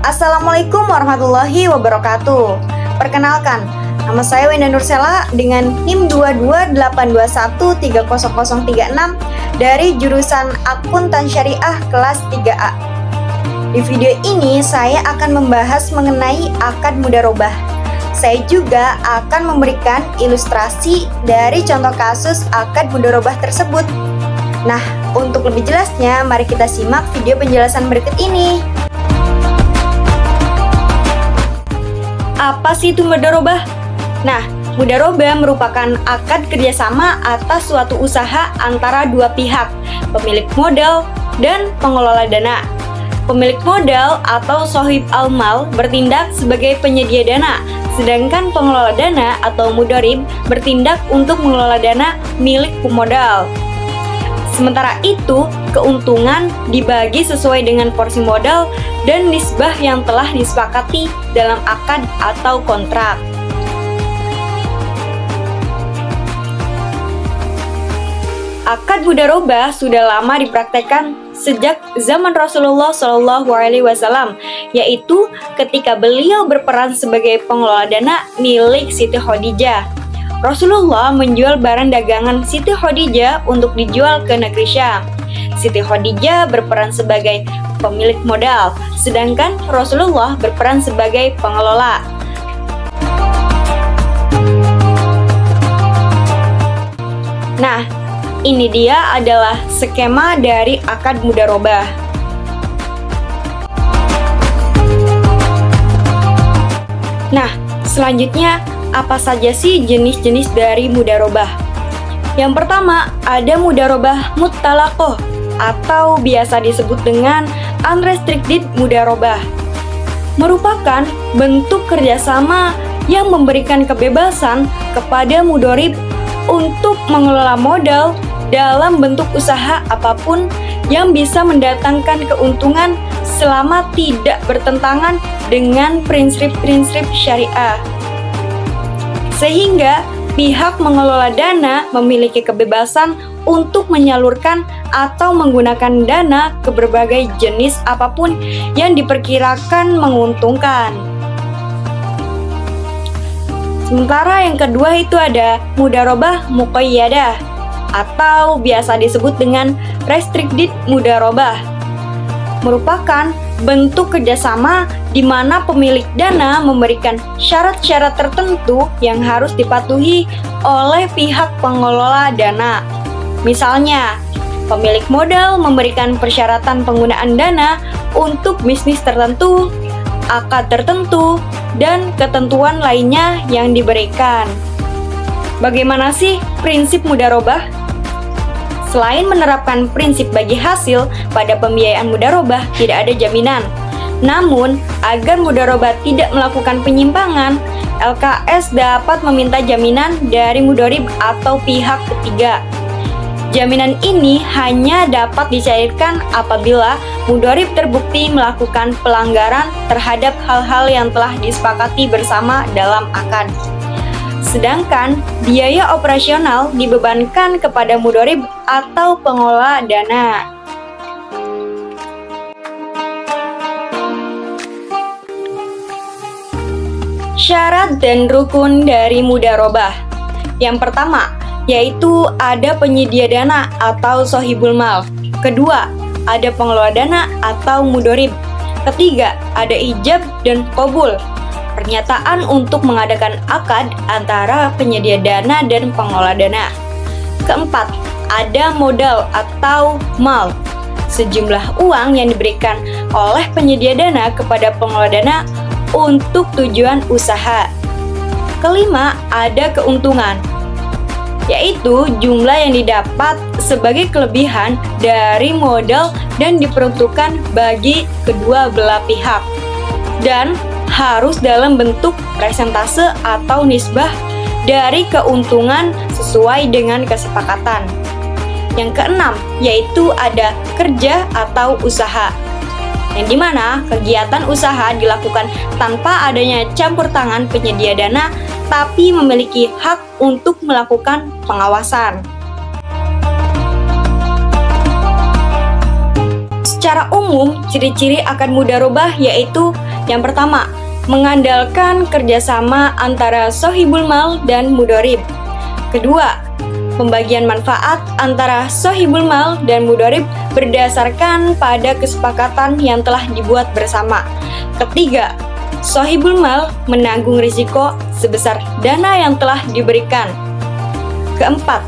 Assalamualaikum warahmatullahi wabarakatuh. Perkenalkan, nama saya Wenda Nursela dengan NIM 22821300036 dari jurusan Akuntan Syariah kelas 3A. Di video ini saya akan membahas mengenai akad mudharabah. Saya juga akan memberikan ilustrasi dari contoh kasus akad mudharabah tersebut. Nah, untuk lebih jelasnya, mari kita simak video penjelasan berikut ini. Apa sih itu mudharabah? Nah, mudharabah merupakan akad kerjasama atas suatu usaha antara dua pihak, pemilik modal dan pengelola dana. Pemilik modal atau sohib al-mal bertindak sebagai penyedia dana, sedangkan pengelola dana atau mudharib bertindak untuk mengelola dana milik pemodal. Sementara itu, keuntungan dibagi sesuai dengan porsi modal dan nisbah yang telah disepakati dalam akad atau kontrak. Akad mudharabah sudah lama dipraktekkan sejak zaman Rasulullah SAW, yaitu ketika beliau berperan sebagai pengelola dana milik Siti Khadijah. Rasulullah menjual barang dagangan Siti Khadijah untuk dijual ke negeri Syam. Siti Khadijah berperan sebagai pemilik modal, sedangkan Rasulullah berperan sebagai pengelola. Nah, ini dia adalah skema dari akad mudharabah. Nah, selanjutnya apa saja sih jenis-jenis dari mudharabah? Yang pertama, ada mudharabah muttalaqah atau biasa disebut dengan unrestricted mudharabah. Merupakan bentuk kerjasama yang memberikan kebebasan kepada mudharib untuk mengelola modal dalam bentuk usaha apapun yang bisa mendatangkan keuntungan selama tidak bertentangan dengan prinsip-prinsip syariah. Sehingga pihak mengelola dana memiliki kebebasan untuk menyalurkan atau menggunakan dana ke berbagai jenis apapun yang diperkirakan menguntungkan. Sementara yang kedua itu ada mudharabah muqayyadah atau biasa disebut dengan restricted mudharabah. Merupakan bentuk kerjasama di mana pemilik dana memberikan syarat-syarat tertentu yang harus dipatuhi oleh pihak pengelola dana. Misalnya, pemilik modal memberikan persyaratan penggunaan dana untuk bisnis tertentu, akad tertentu, dan ketentuan lainnya yang diberikan. Bagaimana sih prinsip mudharabah? Selain menerapkan prinsip bagi hasil pada pembiayaan mudharabah, tidak ada jaminan. Namun, agar mudharabah tidak melakukan penyimpangan, LKS dapat meminta jaminan dari mudharib atau pihak ketiga. Jaminan ini hanya dapat dicairkan apabila mudharib terbukti melakukan pelanggaran terhadap hal-hal yang telah disepakati bersama dalam akad. Sedangkan biaya operasional dibebankan kepada mudharib atau pengelola dana. Syarat dan rukun dari mudharabah. Yang pertama, yaitu ada penyedia dana atau sohibul mal. Kedua, ada pengelola dana atau mudharib. Ketiga, ada ijab dan qabul. Pernyataan untuk mengadakan akad antara penyedia dana dan pengelola dana. Keempat, ada modal atau mal, sejumlah uang yang diberikan oleh penyedia dana kepada pengelola dana untuk tujuan usaha. Kelima, ada keuntungan, yaitu jumlah yang didapat sebagai kelebihan dari modal dan diperuntukkan bagi kedua belah pihak. Dan harus dalam bentuk persentase atau nisbah dari keuntungan sesuai dengan kesepakatan. Yang keenam, yaitu ada kerja atau usaha, yang dimana kegiatan usaha dilakukan tanpa adanya campur tangan penyedia dana, tapi memiliki hak untuk melakukan pengawasan. Secara umum, ciri-ciri akad mudharabah yaitu Yang pertama, mengandalkan kerjasama antara sohibul mal dan mudorib. Kedua, pembagian manfaat antara sohibul mal dan mudorib berdasarkan pada kesepakatan yang telah dibuat bersama. Ketiga, sohibul mal menanggung risiko sebesar dana yang telah diberikan. Keempat,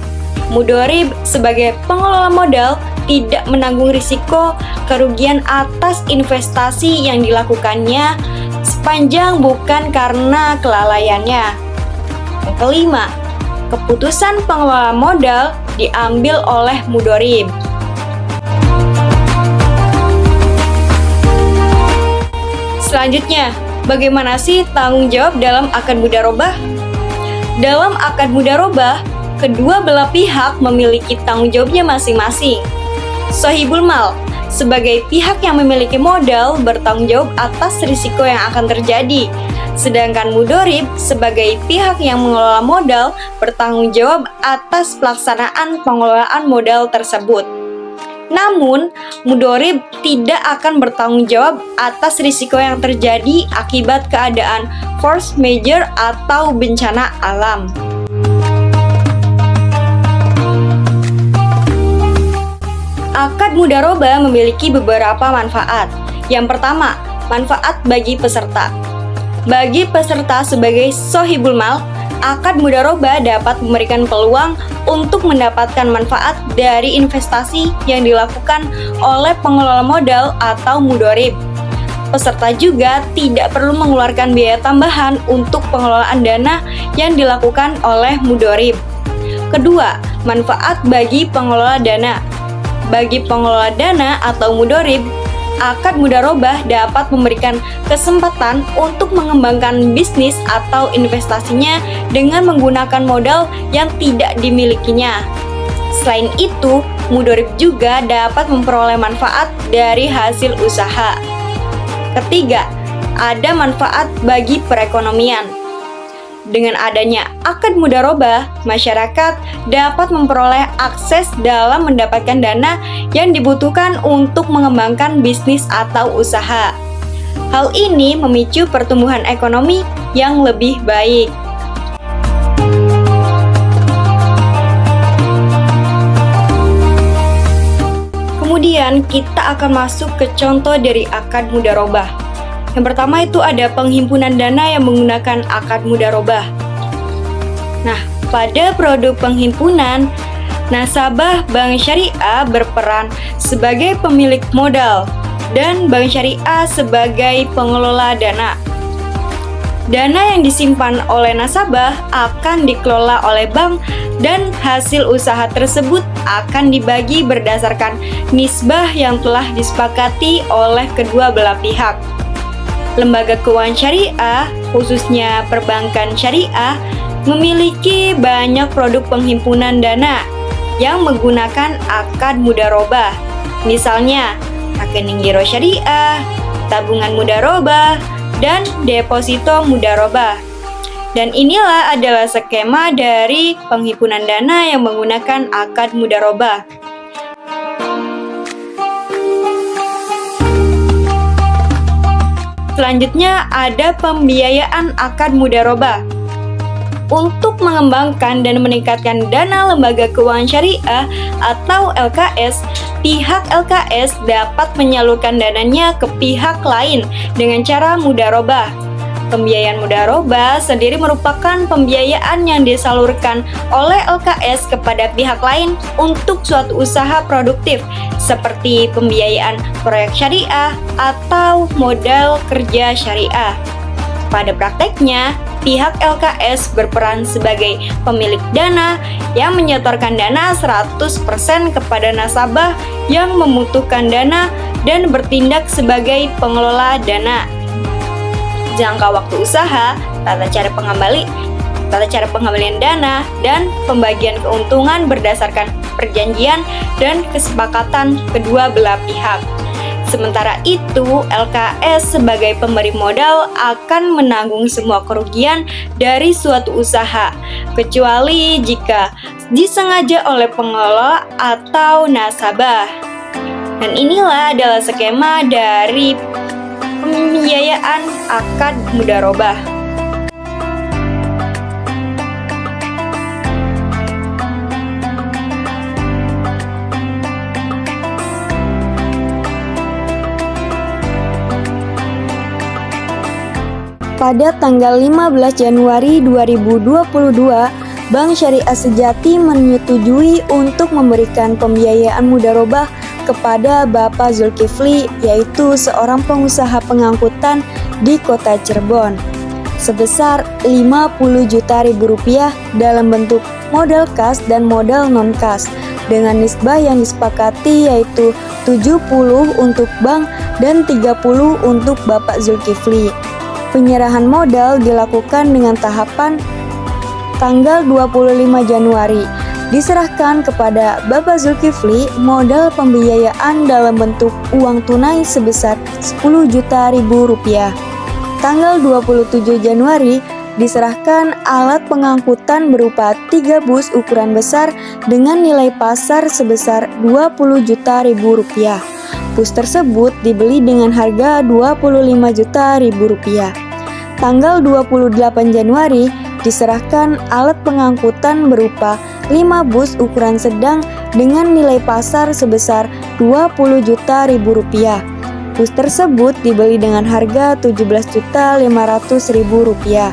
mudorib sebagai pengelola modal tidak menanggung risiko kerugian atas investasi yang dilakukannya sepanjang bukan karena kelalaiannya. Yang kelima, keputusan pengelola modal diambil oleh mudorib. Selanjutnya, bagaimana sih tanggung jawab dalam akad mudharabah? Dalam akad mudharabah, kedua belah pihak memiliki tanggung jawabnya masing-masing. Sohibul mal sebagai pihak yang memiliki modal bertanggung jawab atas risiko yang akan terjadi. Sedangkan mudorib sebagai pihak yang mengelola modal bertanggung jawab atas pelaksanaan pengelolaan modal tersebut. Namun, mudorib tidak akan bertanggung jawab atas risiko yang terjadi akibat keadaan force majeure atau bencana alam. Akad mudharabah memiliki beberapa manfaat. Yang pertama, manfaat bagi peserta. Bagi peserta sebagai sohibul mal, akad mudharabah dapat memberikan peluang untuk mendapatkan manfaat dari investasi yang dilakukan oleh pengelola modal atau mudharib. Peserta juga tidak perlu mengeluarkan biaya tambahan untuk pengelolaan dana yang dilakukan oleh mudharib. Kedua, manfaat bagi pengelola dana. Bagi pengelola dana atau mudharib, akad mudharabah dapat memberikan kesempatan untuk mengembangkan bisnis atau investasinya dengan menggunakan modal yang tidak dimilikinya. Selain itu, mudharib juga dapat memperoleh manfaat dari hasil usaha. Ketiga, ada manfaat bagi perekonomian. Dengan adanya akad mudharabah, masyarakat dapat memperoleh akses dalam mendapatkan dana yang dibutuhkan untuk mengembangkan bisnis atau usaha. Hal ini memicu pertumbuhan ekonomi yang lebih baik. Kemudian kita akan masuk ke contoh dari akad mudharabah. Yang pertama itu ada penghimpunan dana yang menggunakan akad mudharabah. Nah, pada produk penghimpunan, nasabah bank syariah berperan sebagai pemilik modal dan bank syariah sebagai pengelola dana. Dana yang disimpan oleh nasabah akan dikelola oleh bank dan hasil usaha tersebut akan dibagi berdasarkan nisbah yang telah disepakati oleh kedua belah pihak. Lembaga keuangan syariah, khususnya perbankan syariah, memiliki banyak produk penghimpunan dana yang menggunakan akad mudharabah. Misalnya, rekening giro syariah, tabungan mudharabah, dan deposito mudharabah. Dan inilah adalah skema dari penghimpunan dana yang menggunakan akad mudharabah. Selanjutnya ada pembiayaan akad mudharabah. Untuk mengembangkan dan meningkatkan dana lembaga keuangan syariah atau LKS, pihak LKS dapat menyalurkan dananya ke pihak lain dengan cara mudharabah. Pembiayaan mudharabah sendiri merupakan pembiayaan yang disalurkan oleh LKS kepada pihak lain untuk suatu usaha produktif seperti pembiayaan proyek syariah atau modal kerja syariah. Pada prakteknya, pihak LKS berperan sebagai pemilik dana yang menyetorkan dana 100% kepada nasabah yang membutuhkan dana dan bertindak sebagai pengelola dana. Jangka waktu usaha, tata cara pengembalian dana, dan pembagian keuntungan berdasarkan perjanjian dan kesepakatan kedua belah pihak. Sementara itu, LKS sebagai pemberi modal akan menanggung semua kerugian dari suatu usaha, kecuali jika disengaja oleh pengelola atau nasabah. Dan inilah adalah skema dari pembiayaan pembiayaan akad mudharabah. Pada tanggal 15 Januari 2022, Bank Syariah Sejati menyetujui untuk memberikan pembiayaan mudharabah kepada Bapak Zulkifli, yaitu seorang pengusaha pengangkutan di Kota Cirebon, sebesar 50 juta rupiah dalam bentuk modal kas dan modal non-kas, dengan nisbah yang disepakati yaitu 70 untuk bank dan 30 untuk Bapak Zulkifli. Penyerahan modal dilakukan dengan tahapan tanggal 25 Januari. Diserahkan kepada Bapak Zulkifli modal pembiayaan dalam bentuk uang tunai sebesar 10 juta rupiah. Tanggal 27 Januari diserahkan alat pengangkutan berupa 3 bus ukuran besar dengan nilai pasar sebesar 20 juta rupiah. Bus tersebut dibeli dengan harga 25 juta rupiah. Tanggal 28 Januari diserahkan alat pengangkutan berupa 5 bus ukuran sedang dengan nilai pasar sebesar 20 juta rupiah. Bus tersebut dibeli dengan harga 17.500.000 rupiah.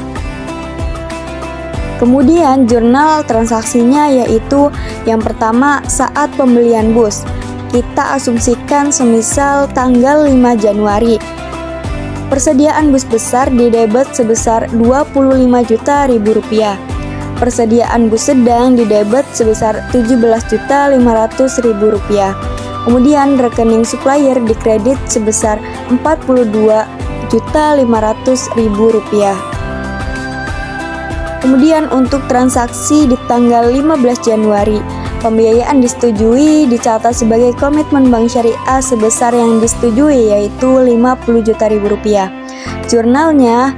Kemudian jurnal transaksinya yaitu yang pertama saat pembelian bus. Kita asumsikan semisal tanggal 5 Januari. Persediaan bus besar didebet sebesar 25 juta rupiah. Persediaan bus sedang didebet sebesar 17.500.000 rupiah. Kemudian rekening supplier dikredit sebesar 42.500.000 rupiah. Kemudian untuk transaksi di tanggal 15 Januari, pembiayaan disetujui dicatat sebagai komitmen Bank Syariah sebesar yang disetujui yaitu 50 juta rupiah. Jurnalnya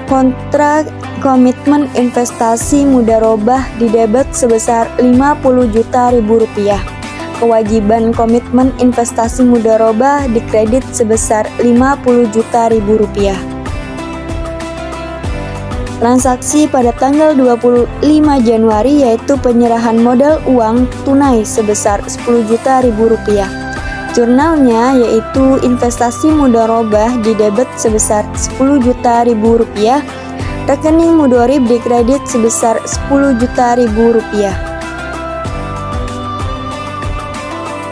kontrak komitmen investasi mudharabah didebet sebesar 50 juta rupiah. Kewajiban komitmen investasi mudharabah dikredit sebesar 50 juta rupiah. Transaksi pada tanggal 25 Januari yaitu penyerahan modal uang tunai sebesar 10 juta rupiah. Jurnalnya yaitu investasi mudharabah didebet sebesar 10 juta rupiah. Rekening mudharib dikredit sebesar 10 juta rupiah.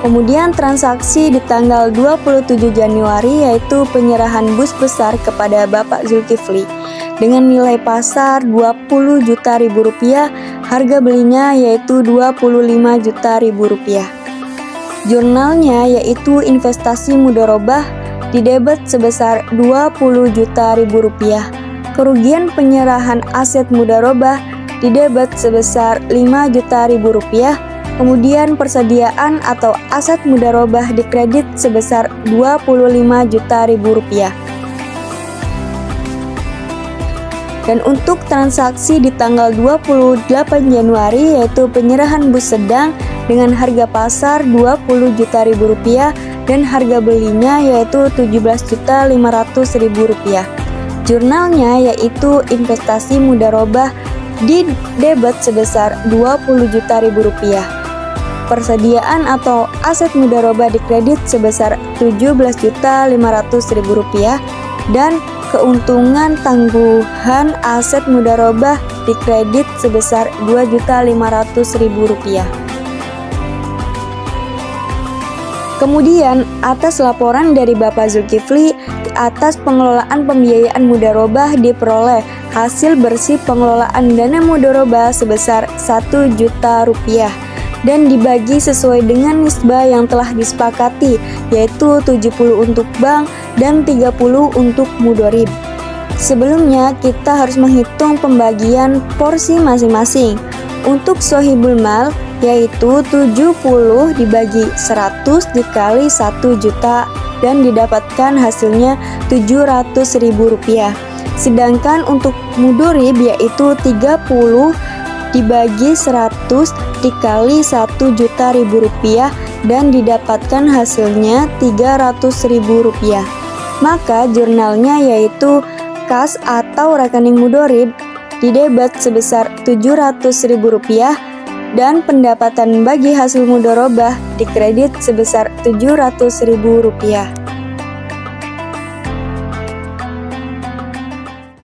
Kemudian transaksi di tanggal 27 Januari yaitu penyerahan bus besar kepada Bapak Zulkifli dengan nilai pasar 20 juta rupiah, harga belinya yaitu 25 juta rupiah. Jurnalnya yaitu investasi mudharabah didebet sebesar 20 juta rupiah. Kerugian penyerahan aset mudharabah didebet sebesar 5 juta rupiah. Kemudian persediaan atau aset mudharabah dikredit sebesar 25 juta rupiah. Dan untuk transaksi di tanggal 28 Januari yaitu penyerahan bus sedang dengan harga pasar 20 juta rupiah dan harga belinya yaitu 17.500.000 rupiah. Jurnalnya yaitu investasi mudharabah didebet sebesar 20 juta rupiah. Persediaan atau aset mudharabah dikredit sebesar 17.500.000 rupiah dan keuntungan tangguhan aset mudharabah dikredit sebesar 2.500.000 rupiah. Kemudian atas laporan dari Bapak Zulkifli atas pengelolaan pembiayaan mudharabah diperoleh hasil bersih pengelolaan dana mudharabah sebesar 1 juta rupiah dan dibagi sesuai dengan nisbah yang telah disepakati yaitu 70 untuk bank dan 30 untuk mudharib. Sebelumnya kita harus menghitung pembagian porsi masing-masing. Untuk sohibul mal yaitu 70 dibagi 100 dikali 1 juta dan didapatkan hasilnya 700.000 rupiah. Sedangkan untuk mudharib yaitu 30 dibagi 100 dikali 1 juta rupiah dan didapatkan hasilnya 300.000 rupiah. maka jurnalnya yaitu kas atau rekening mudorib didebet sebesar Rp700.000 dan pendapatan bagi hasil mudorobah dikredit sebesar Rp700.000.